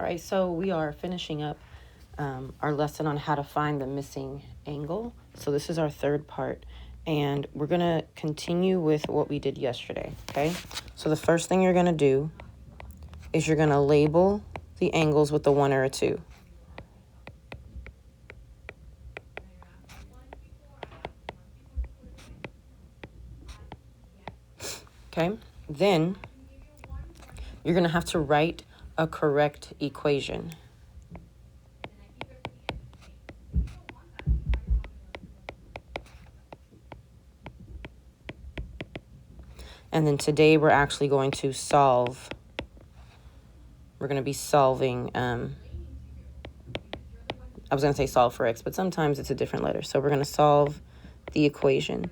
All right, so we are finishing up our lesson on how to find the missing angle. So this is our third part, and we're going to continue with what we did yesterday, okay? So the first thing you're going to do is you're going to label the angles with a 1 or a 2. Okay? Then you're going to have to write a correct equation. And then today we're actually going to solve. We're going to be solving, I was going to say solve for x, but sometimes it's a different letter. So we're going to solve the equation.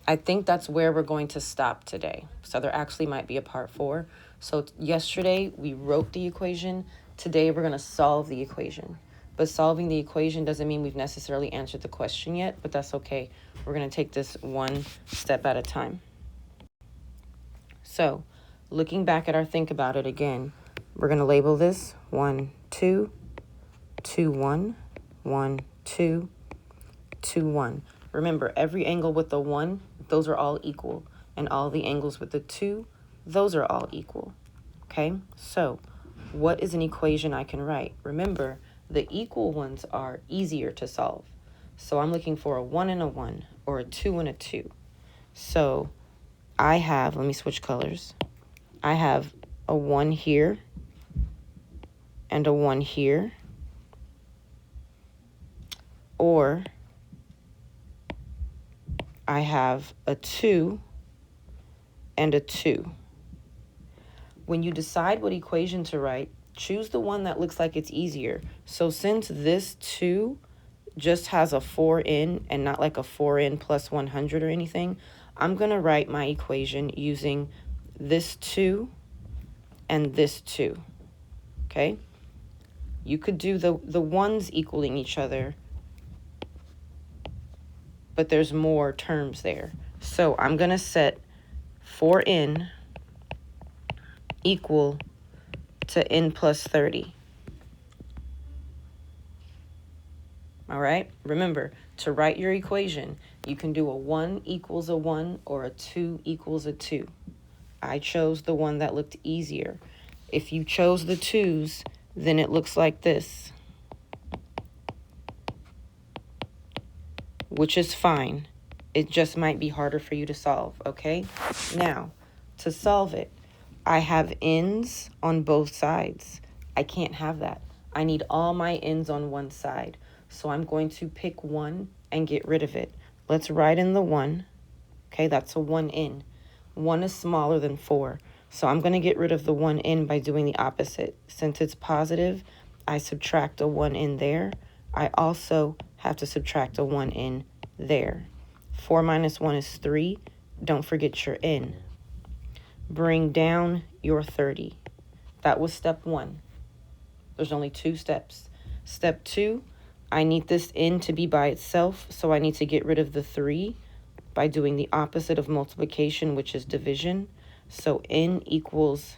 I think that's where we're going to stop today. So there actually might be a part 4. So yesterday we wrote the equation. Today we're going to solve the equation. But solving the equation doesn't mean we've necessarily answered the question yet, but that's okay. We're going to take this one step at a time. So looking back at our think about it again, we're going to label this 1, 2, 2, 1, 1, 2, 2, 1. Remember, every angle with the 1, those are all equal. And all the angles with the 2, those are all equal. Okay? So what is an equation I can write? Remember, the equal ones are easier to solve. So I'm looking for a 1 and a 1 or a 2 and a 2. So I have, let me switch colors. I have a 1 here and a 1 here. Or I have a 2 and a 2. When you decide what equation to write, choose the one that looks like it's easier. So since this 2 just has a 4 in and not like a 4 in plus 100 or anything, I'm going to write my equation using this 2 and this 2. Okay? You could do the ones equaling each other, but there's more terms there. So I'm going to set 4n equal to n plus 30. All right? Remember, to write your equation, you can do a 1 equals a 1 or a 2 equals a 2. I chose the one that looked easier. If you chose the 2s, then it looks like this, which is fine. It just might be harder for you to solve, okay? Now, to solve it, I have n's on both sides. I can't have that. I need all my n's on one side. So I'm going to pick 1 and get rid of it. Let's write in the 1. Okay, that's a 1n. 1 is smaller than 4. So I'm going to get rid of the 1n by doing the opposite. Since it's positive, I subtract a 1n there. I also have to subtract a 1n there. 4 minus 1 is 3. Don't forget your n. Bring down your 30. That was step 1. There's only 2 steps. Step 2, I need this n to be by itself, so I need to get rid of the 3 by doing the opposite of multiplication, which is division. So n equals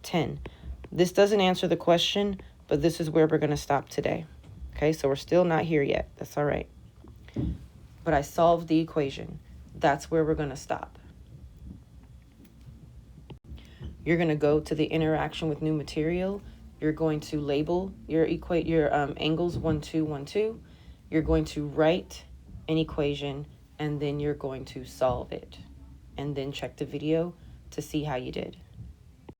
10. This doesn't answer the question, but this is where we're going to stop today. Okay, so we're still not here yet. That's all right. But I solved the equation. That's where we're going to stop. You're going to go to the interaction with new material. You're going to label your angles 1, 2, 1, 2. You're going to write an equation, and then you're going to solve it. And then check the video to see how you did.